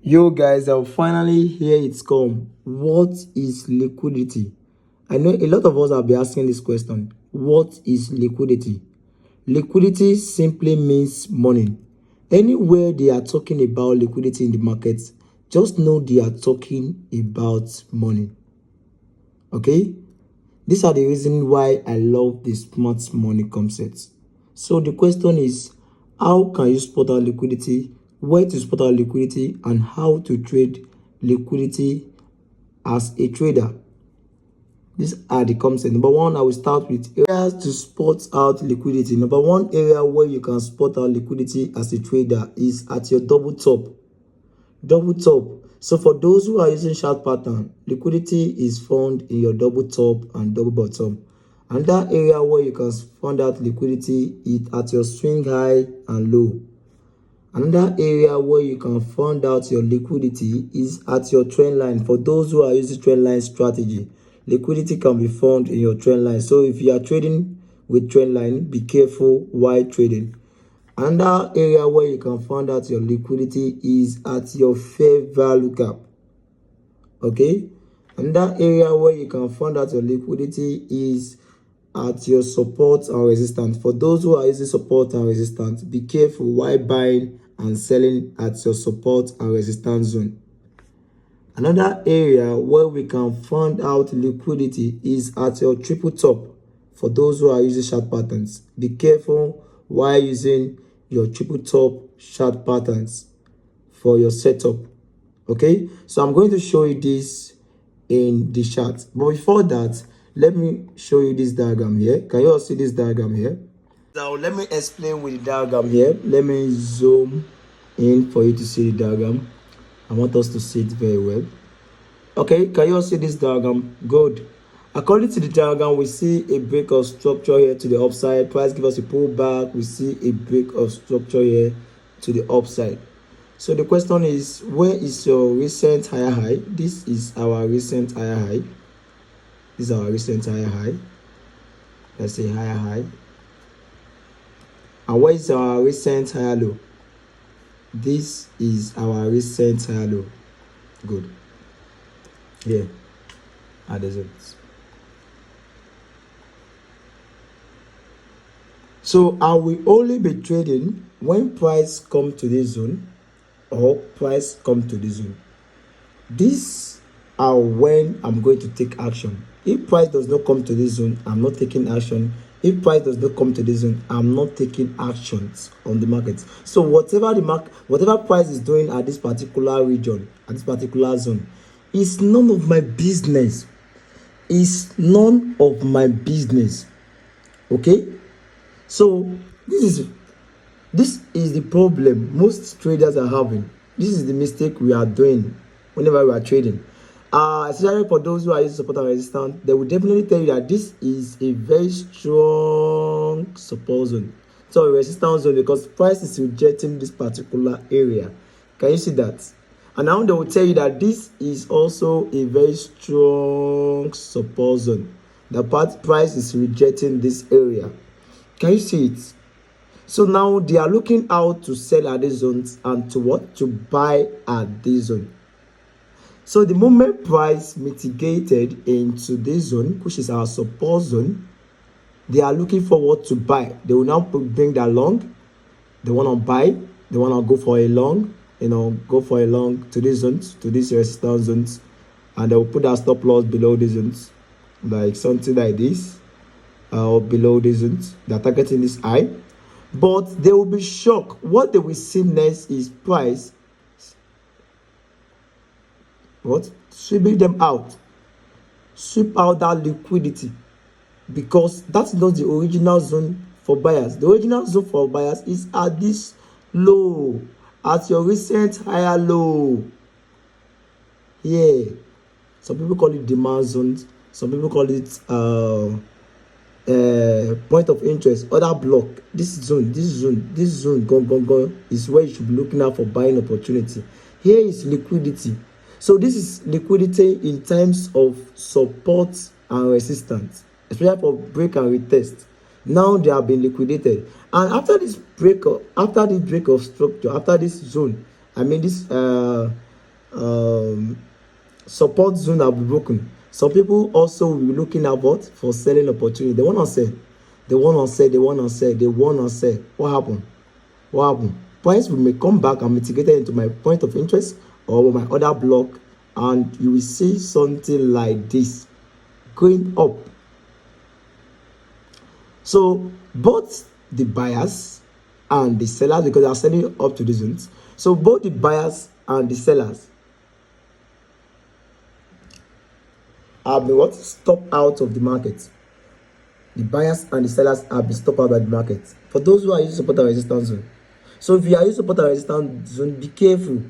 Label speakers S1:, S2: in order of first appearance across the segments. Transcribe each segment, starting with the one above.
S1: Yo guys, I'll finally hear it's come. What is liquidity? I know a lot of us have been asking this question. What is liquidity? Liquidity simply means money. Anywhere they are talking about liquidity in the market, just know they are talking about money. Okay? These are the reasons why I love the smart money concept. So the question is, how can you spot out liquidity, where to spot out liquidity, and how to trade liquidity as a trader? These are the concepts. Number one, I will start with areas to spot out liquidity. Number one area where you can spot out liquidity as a trader is at your double top. Double top. So for those who are using chart pattern, liquidity is found in your double top and double bottom. And that area where you can find out liquidity is at your swing high and low. Another area where you can find out your liquidity is at your trend line. For those who are using trend line strategy, liquidity can be found in your trend line. So if you are trading with trend line, be careful while trading. Another area where you can find out your liquidity is at your fair value gap. Okay? Another area where you can find out your liquidity is at your support and resistance. For those who are using support and resistance, be careful while buying and selling at your support and resistance zone. Another area where we can find out liquidity is at your triple top. For those who are using chart patterns, be careful while using your triple top chart patterns for your setup. Okay, so I'm going to show you this in the chart, but before that, let me show you this diagram here. Can you all see this diagram here? Now let me explain with the diagram here. Let me zoom in for you to see the diagram. I want us to see it very well. Okay, can you all see this diagram? Good. According to the diagram, we see a break of structure here to the upside. Price give us a pullback. We see a break of structure here to the upside. So the question is, where is your recent higher high? This is our recent higher high. This is our recent higher high. Let's say higher high. And where is our recent higher low? This is our recent higher low. Good. Here are the zones. So I will only be trading when price come to this zone or price come to this zone. These are when I'm going to take action. If price does not come to this zone, I'm not taking action. If price does not come to this zone, I'm not taking actions on the market. So whatever price is doing at this particular region, at this particular zone, is none of my business. It's none of my business. Okay? So this is the problem most traders are having. This is the mistake we are doing whenever we are trading. Especially for those who are using support and resistance, they will definitely tell you that this is a very strong support zone. So resistance zone, because price is rejecting this particular area. Can you see that? And now they will tell you that this is also a very strong support zone. The price is rejecting this area. Can you see it? So now they are looking out to sell at these zones and to what? To buy at this zone. So the moment price mitigated into this zone, which is our support zone, they are looking forward to buy. They will now bring that long. They want to buy. They want to go for a long, go for a long to these zones, to these resistance zones. And they will put that stop loss below these zones, like something like this, or below these zones. They are targeting this high. But they will be shocked. What they will see next is price sweeping them out. Sweep out that liquidity, because that's not the original zone for buyers. The original zone for buyers is at this low, at your recent higher low. Yeah, some people call it demand zones, some people call it point of interest, other block. This zone go is where you should be looking out for buying opportunity. Here is liquidity. So this is liquidity in terms of support and resistance, especially for break and retest. Now they have been liquidated, and after this break of structure, after this zone, I mean this Support zone have been broken. Some people also will be looking at what for selling opportunity. They want to sell. They want to sell. They want to sell. They want to sell. What happened? What happened? Price will may come back and mitigate into my point of interest or my other block, and you will see something like this going up. So both the buyers and the sellers, because they are selling up to the zones, so both the buyers and the sellers have been what? Stopped out of the market. The buyers and the sellers have been stopped out by the market. For those who are using support and resistance zone. So if you are using support and resistance zone, be careful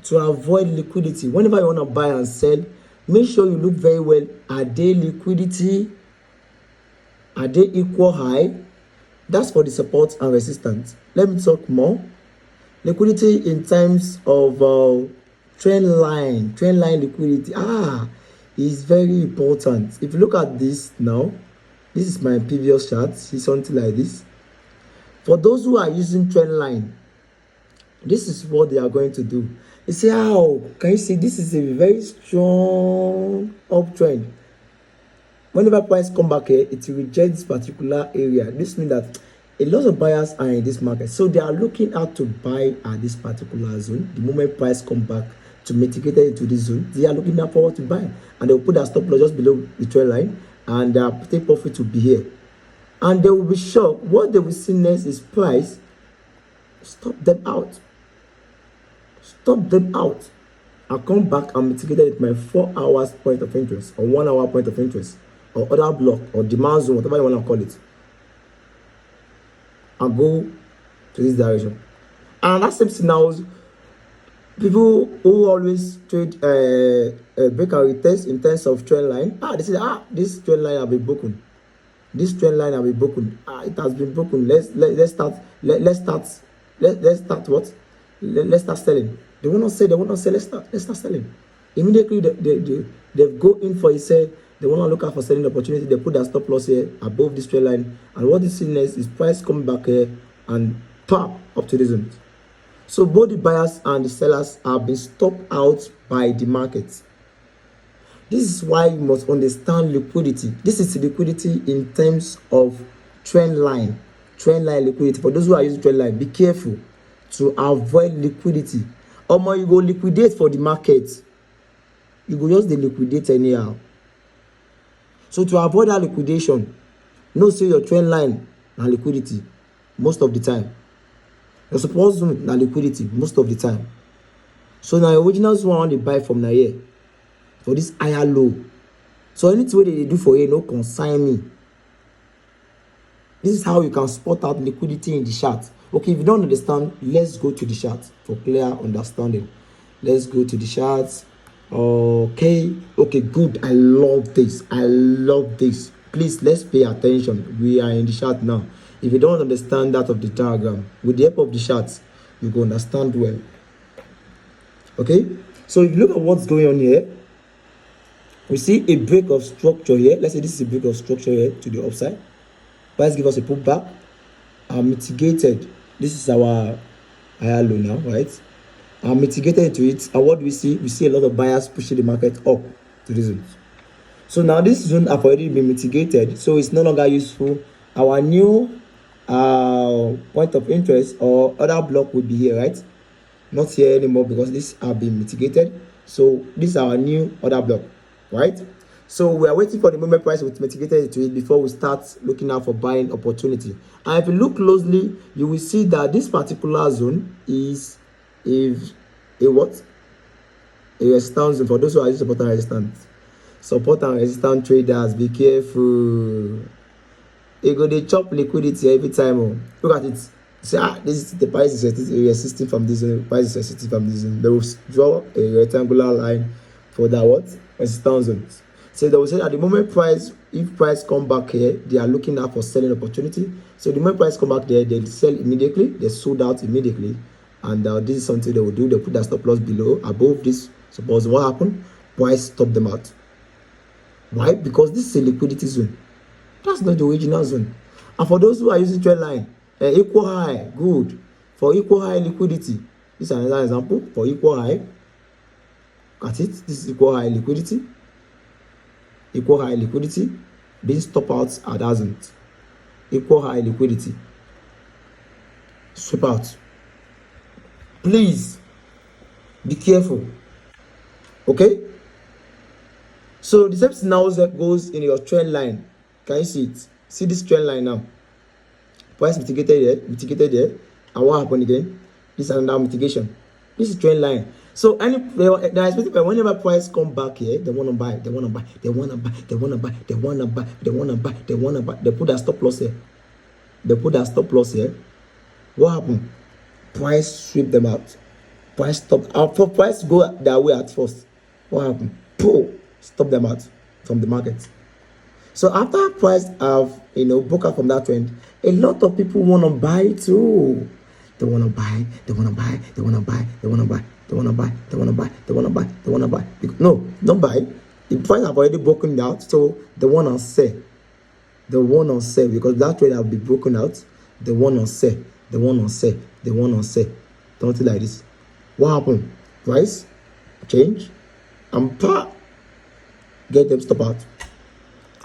S1: to avoid liquidity. Whenever you want to buy and sell, make sure you look very well. Are they liquidity? Are they equal high? That's for the support and resistance. Let me talk more. Liquidity in terms of trend line liquidity is very important. If you look at this now, this is my previous chart. See something like this. For those who are using trend line, this is what they are going to do. You see how, can you see this is a very strong uptrend. Whenever price come back here, it will reject this particular area. This means that a lot of buyers are in this market, so they are looking out to buy at this particular zone. The moment price come back to mitigate it into this zone, they are looking out forward to buy, and they will put their stop loss just below the trend line, and their take profit will be here. And they will be shocked. What they will see next is price stop them out. Stop them out. I'll come back and mitigate it with my 4 hours point of interest or 1 hour point of interest or other block or demand zone, whatever you want to call it, and go to this direction. And that's SMC now. People who always trade break and retest in terms of trend line, they say this trend line have been broken. This trend line have been broken. It has been broken. Let's start what? Let's start selling. They want to sell. They want to sell. Let's start selling. Immediately they go in for a sell. They want to look out for selling opportunity. They put their stop loss here above this trend line. And what this next is price coming back here and pop up to this zone. So both the buyers and the sellers have been stopped out by the market. This is why you must understand liquidity. This is liquidity in terms of trend line liquidity. For those who are using trend line, be careful to avoid liquidity. Or more you go liquidate for the market. You go just liquidate anyhow. So to avoid that liquidation, say your trend line and liquidity most of the time. Your support zone and liquidity most of the time. So now your originals want to buy from now here for this higher low. So anything they do for you, no consign me. This is how you can spot out liquidity in the chart. Okay, if you don't understand, let's go to the chart for clear understanding. Let's go to the charts. Okay, good. I love this. Please, let's pay attention. We are in the chart now. If you don't understand that of the diagram, with the help of the charts, you can understand well. Okay, so if you look at what's going on here, we see a break of structure here. Let's say this is a break of structure here to the upside. Price give us a pullback mitigated. This is our higher low now, right? Mitigated into it. And what do we see? We see a lot of buyers pushing the market up to this zone. So now this zone have already been mitigated, so it's no longer useful. Our new point of interest or other block would be here, right? Not here anymore because this have been mitigated. So this is our new other block, right? So we are waiting for the moment price with mitigated into it before we start looking out for buying opportunity. And if you look closely, you will see that this particular zone is a what? A resistance zone. For those who are using support and resistance. Support and resistance traders, be careful. You go they chop liquidity every time. Look at it. Say this is the price is resisting from this zone. Price is resisting from this zone. They will draw a rectangular line for that what? Resistance zones. So they will say at the moment price, if price come back here, they are looking out for selling opportunity. So the moment price come back there, they sell immediately. They sold out immediately, and this is something they will do. They put their stop loss below, above this. Suppose what happened? Price stop them out. Why? Because this is a liquidity zone. That's not the original zone. And for those who are using trend line, equal high, good. For equal high liquidity, this is another example for equal high. Look at it. This is equal high liquidity. Equal high liquidity. Being stop out at hasn't. Equal high liquidity. Sweep out. Please be careful. Okay? So the same thing now goes in your trend line. Can you see it? See this trend line now. Price mitigated here. And what happened again? This is another mitigation. This is trend line. So whenever price come back here, they want to buy. They put that stop loss here. What happened? Price sweep them out. Price stop. For price go their way at first. What happened? Stop them out from the market. So after price have broke out from that trend, a lot of people want to buy too. They want to buy. No, don't buy. The price have already broken out, so they want to sell. Because that trade have been broken out. They want to sell. Something like this. What happened? Price change and get them stop out.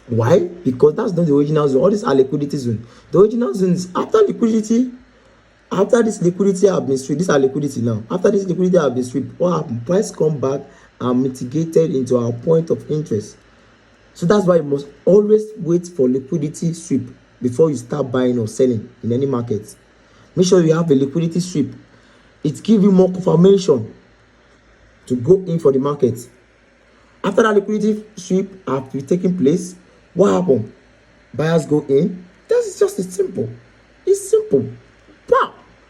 S1: Why? Because that's not the original zone. All these are liquidity zone. The original zone is after liquidity. After this liquidity have been swept, these are liquidity now. After this liquidity have been swept, what happened? Price come back and mitigated into our point of interest. So that's why you must always wait for liquidity sweep before you start buying or selling in any market. Make sure you have a liquidity sweep. It gives you more confirmation to go in for the market. After that liquidity sweep have been taking place, what happened? Buyers go in. That's just simple. It's simple.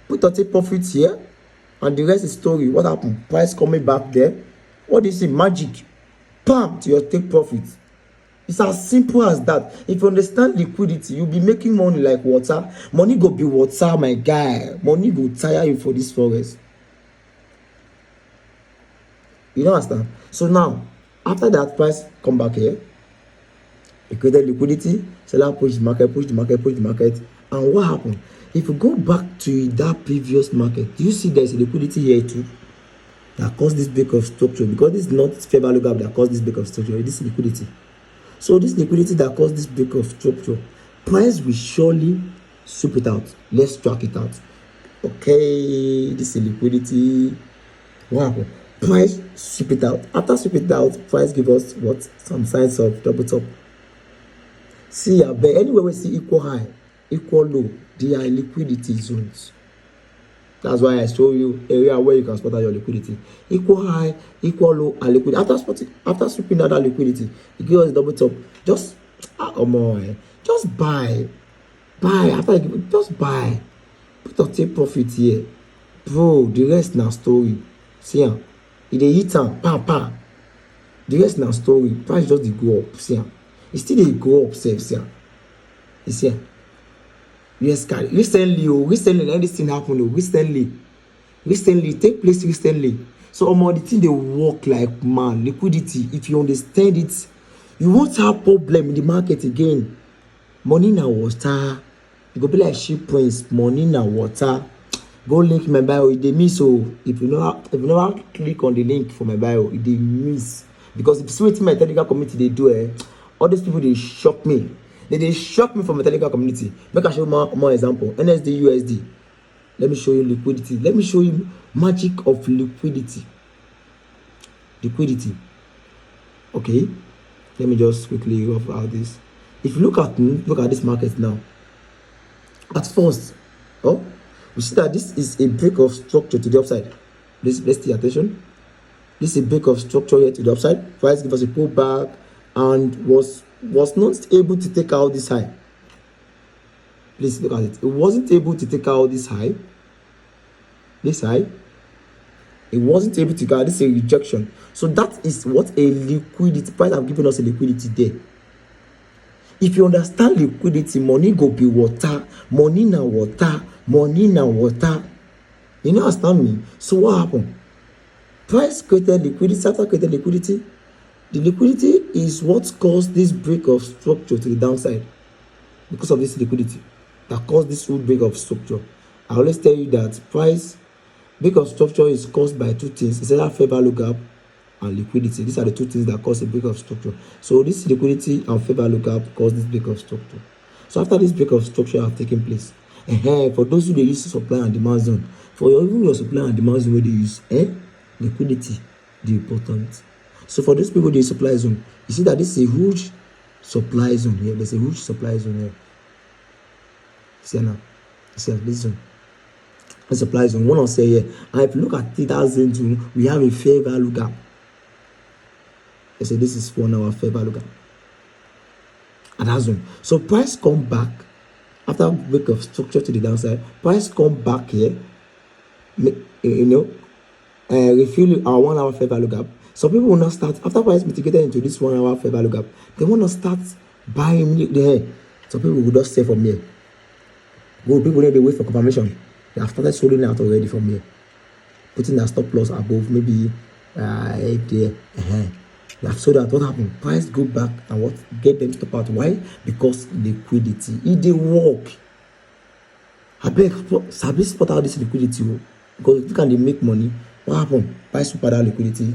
S1: Put your take profits here, and the rest is story. What happened? Price coming back there. What do you see? Magic. To your take profits. It's as simple as that. If you understand liquidity, you'll be making money like water. Money go be water, my guy. Money go tire you for this forest. You don't understand? So now, after that price come back here, you created liquidity, seller push the market. And what happened? If you go back to that previous market, do you see there's a liquidity here too that caused this break of structure? Because this is not fair value gap that caused this break of structure. This is liquidity. So this liquidity that caused this break of structure, price will surely sweep it out. Let's track it out. Okay, this is liquidity. What happened? Price sweep it out. After sweep it out, price give us what? Some signs of double top. See, anywhere we see equal high, equal low, they are liquidity zones. That's why I show you area where you can spot out your liquidity. Equal high, equal low, and liquidity. After sweeping out that liquidity, it gives us double top. Just buy. Just buy. Put your take profit here. Bro, the rest now story. See ya. If they hit them, The rest now story. Price just go up. See ya. It still they go up, safe. See ya. You see ya. Yes, guys. Recently, let this thing happen. Recently, take place recently. So, the thing they work like man. Liquidity. If you understand it, you won't have problem in the market again. Money na water. You go be like sheep prince. Money na water. Go link my bio. It they miss. So if you never click on the link for my bio, it they miss. Because if you see my technical community they do all these people they shock me. They shock me from the technical community. Make I show more example. NSD USD. Let me show you liquidity. Let me show you magic of liquidity. Okay. Let me just quickly rough out this. If you look at this market now, at first, we see that this is a break of structure to the upside. Let's pay attention. This is a break of structure here to the upside. Price give us a pullback and was not able to take out this high. Please look at it. It wasn't able to take out this high. It wasn't able to get. This is a rejection. So that is what a liquidity price have given us a liquidity there. If you understand liquidity, money go be water. Money na water. You know, understand me? So what happened? Price created liquidity. After created liquidity, the liquidity is what caused this break of structure to the downside. Because of this liquidity that caused this full break of structure. I always tell you that price break of structure is caused by two things. It's either fair value gap and liquidity. These are the two things that cause a break of structure. So this liquidity and fair value gap cause this break of structure. So after this break of structure have taken place, for those who they use supply and demand zone, for even your supply and demand zone where they use liquidity, the important. So for those people they supply zone, you see that this is a huge supply zone here. There's a huge supply zone here. See now, see this zone. The supply zone. One will say here, and if you look at that zone, we have a fair value gap. They say this is 1 hour fair value gap at that zone. So price come back after break of structure to the downside. Price come back here, refill our 1 hour fair value gap. Some people will not start after price mitigated into this 1 hour fair value gap. They want to start buying there. Some people will just stay from here. People need to wait for confirmation. They have started selling out already from here, putting their stop loss above maybe 8 there. They have sold out. What happened? Price go back and what get them stop out? Why? Because liquidity. It dey work. I beg, Sabi spot out this liquidity because you can they make money. What happened? Price super that liquidity,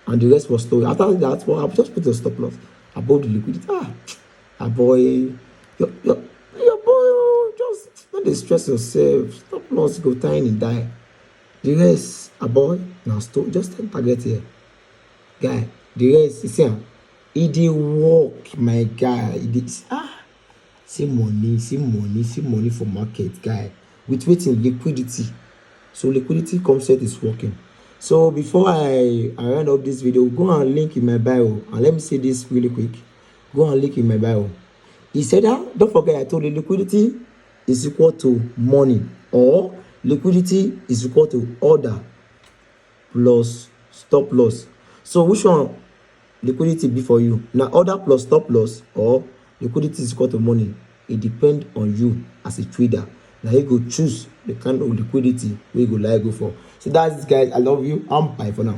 S1: and the rest was story. After that, what happened? Just put your stop loss above the liquidity. Boy, your boy, just don't stress yourself. Stop loss go tiny die. The rest, boy, now stop. Just target here, guy. The rest, you see, it dey work, my guy. It is see money for market, guy. With waiting liquidity. So liquidity concept is working. So before I round up this video, go and link in my bio, and let me say this really quick. Go and link in my bio. He said that, don't forget I told you liquidity is equal to money, or liquidity is equal to order plus stop loss. So which one liquidity be for you? Now order plus stop loss or liquidity is equal to money. It depends on you as a trader. Now you go choose the kind of liquidity we go like go for. So that's it, guys. I love you. I'm bye for now.